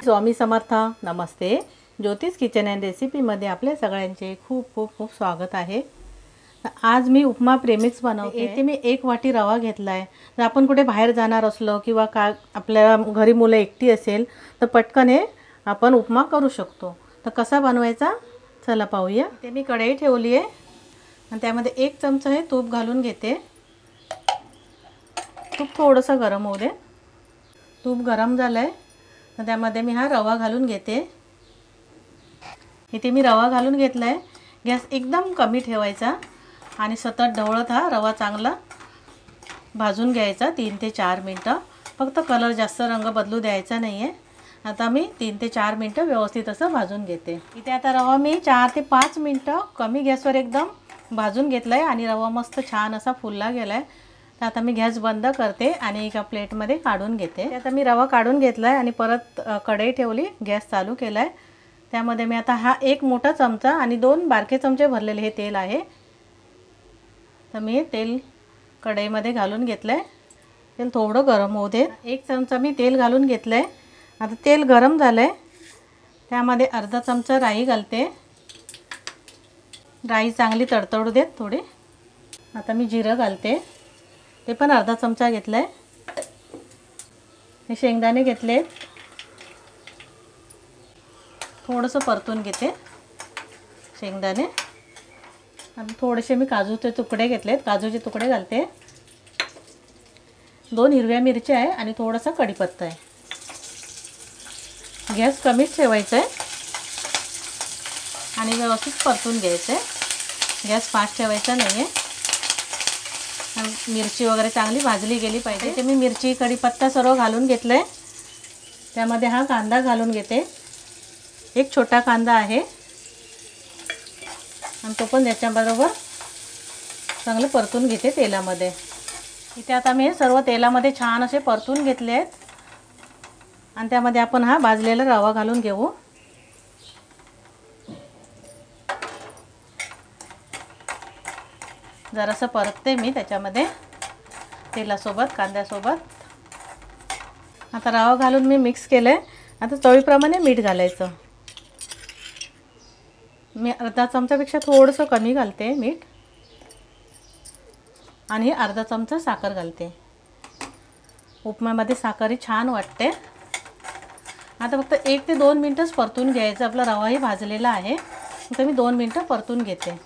स्वामी समर्थ. नमस्ते. ज्योतिष kitchen and रेसिपीमध्ये आपल्या सगळ्यांचे खूप खूप खूप स्वागत आहे. आज मी उपमा प्रेमिक्स बनवते. इथे मी 1 वाटी रवा घेतला आहे. जर आपण कुठे बाहेर जाणार असलो किंवा आपल्या घरी मुलं एकटी असेल तर पटकन हे आपण उपमा करू शकतो. तर कसा बनवायचा चला पाहूया. इथे मी कढई ठेवली आहे आणि त्यामध्ये 1 चमचा हे तूप घालून घेते. तूप थोडंसं गरम होऊ दे. तूप गरम झालं आहे तर त्यामध्ये मी हा रवा घालून घेते. इथे मी रवा घालून घेतला आहे. गॅस एकदम कमी ठेवायचा आणि सतत ढवळत हा रवा चांगला भाजून घ्यायचा 3 ते 4 मिनटं. फक्त कलर जास्त रंग बदलू द्यायचा नाही आहे. आता मी 3 ते 4 मिनटं व्यवस्थित असं भाजून घेते. इथे आता रवा मी 4 ते 5 मिनटं कमी गॅसवर एकदम भाजून घेतला आहे आणि रवा मस्त छान असा फुलला गेला आहे. तर आता मी गॅस बंद करते आणि एका प्लेटमध्ये काढून घेते. आता मी रवा काढून घेतला आहे आणि परत कढई ठेवली, गॅस चालू केला आहे. त्यामध्ये मी आता हा 1 मोठा चमचा आणि 2 बारके चमचे भरलेले हे तेल आहे. तर मी तेल कढईमध्ये घालून घेतलं आहे. तेल थोडं गरम होऊ दे. 1 चमचा मी तेल घालून घेतलं आहे. आता तेल गरम झालं आहे. त्यामध्ये अर्धा चमचा राई घालते. राई चांगली तडतडू देत थोडी. आता मी जिरं घालते. ते पण अर्धा चमचा घेतला आहे. हे शेंगदाणे घेतले, थोडंसं परतून घेते शेंगदाणे. आणि थोडेसे मी काजूचे तुकडे घेतलेत, काजूचे तुकडे घालते. 2 हिरव्या मिरच्या आहे आणि थोडासा कढीपत्ता आहे. गॅस कमीच ठेवायचा आहे आणि व्यवस्थित परतून घ्यायचं आहे. गॅस फास्ट ठेवायचा नाही आहे. मिरची वगैरे चांगली भाजली गेली पाहिजे. ते मी मिरची कढीपत्ता सर्व घालून घेतलं आहे. त्यामध्ये हा कांदा घालून घेते. 1 छोटा कांदा आहे आणि तो पण याच्याबरोबर चांगलं परतून घेते तेलामध्ये. इथे आता मी सर्व तेलामध्ये छान असे परतून घेतले आहेत आणि त्यामध्ये आपण हा भाजलेला रवा घालून घेऊ. जरासं परतते मी त्याच्यामध्ये तेलासोबत कांद्यासोबत. आता रवा घालून मी मिक्स केलं आहे. आता चवीप्रमाणे मीठ घालायचं. मी अर्धा चमचापेक्षा थोडंसं कमी घालते मीठ आणि अर्धा चमचा साखर घालते. उपमामध्ये साखरही छान वाटते. आता फक्त 1 ते 2 मिनटंच परतून घ्यायचं. आपला रवाही भाजलेला आहे. आता मी 2 मिनटं परतून घेते.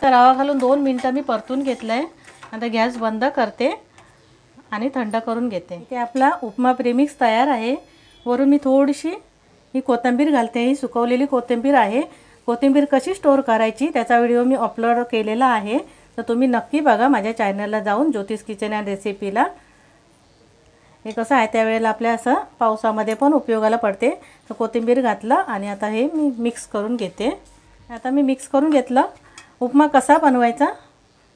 तर रवा घालून 2 मिनटं मी परतून घेतलं आहे. आता गॅस बंद करते आणि थंड करून घेते. इथे आपला उपमा प्रेमिक्स तयार आहे. वरून मी थोडीशी ही कोथिंबीर घालते. ही सुकवलेली कोथिंबीर आहे. कोथिंबीर कशी स्टोअर करायची त्याचा व्हिडिओ मी अपलोड केलेला आहे. तर तुम्ही नक्की बघा माझ्या चॅनलला जाऊन, ज्योतिष किचन अँड रेसिपीला. हे कसं आहे त्यावेळेला आपल्या असं पावसामध्ये पण उपयोगाला पडते. तर कोथिंबीर घातलं आणि आता हे मी मिक्स करून घेते. आता मी मिक्स करून घेतलं. उपमा कसा बनवायचा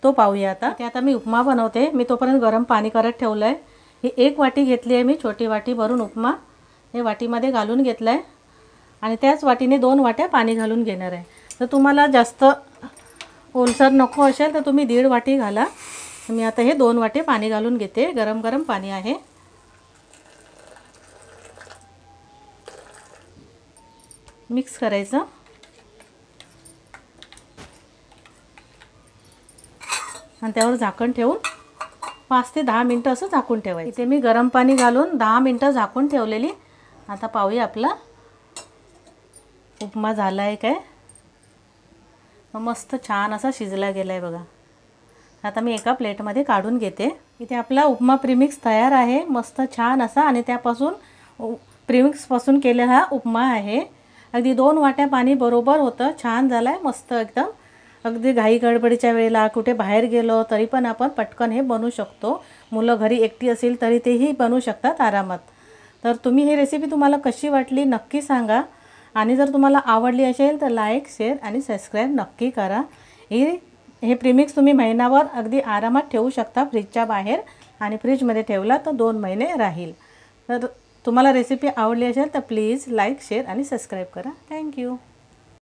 तो पाहूया आता. ते आता मी उपमा बनवते. मी तोपर्यंत गरम पाणी करत ठेवलं आहे. ही 1 वाटी घेतली आहे मी, छोटी वाटी भरून उपमा हे वाटीमध्ये घालून घेतलं आहे आणि त्याच वाटीने 2 वाट्या पाणी घालून घेणार आहे. तर तुम्हाला जास्त ओलसर नको असेल तर तुम्ही 1.5 वाटी घाला. मी आता हे 2 वाटे पाणी घालून घेते. गरम गरम पाणी आहे. मिक्स करायचं आणि त्यावर झाकण ठेवून 5 ते 10 मिनटं असं झाकून ठेवायचं. इथे मी गरम पाणी घालून 10 मिनटं झाकून ठेवलेली. आता पाहूया आपला उपमा झाला आहे काय. मस्त छान असा शिजला गेला आहे बघा. आता मी एका प्लेटमध्ये काढून घेते. इथे आपला उपमा प्रीमिक्स तयार आहे. मस्त छान असा आणि त्यापासून प्रीमिक्सपासून केलेला हा उपमा आहे. अगदी 2 वाट्या पाणी बरोबर होतं. छान झाला आहे मस्त एकदम. अगदी घाई गडबडीच्या वेळेला कुठे बाहेर गेलो तरी पण आपण पटकन हे बनवू शकतो. मुलं घरी एकटी असेल तरी तेही बनवू शकतात आरामात. तर तुम्ही ही रेसिपी तुम्हाला कशी वाटली नक्की सांगा आणि जर तुम्हाला आवडली असेल तर लाईक, शेअर आणि सबस्क्राईब नक्की करा. हे प्रीमिक्स तुम्ही महिनाभर अगदी आरामात ठेवू शकता फ्रीजच्या बाहेर आणि फ्रीजमध्ये ठेवला तर 2 महिने राहील. तर तुम्हाला रेसिपी आवडली असेल तर प्लीज लाईक, शेअर आणि सबस्क्राईब करा. थँक्यू.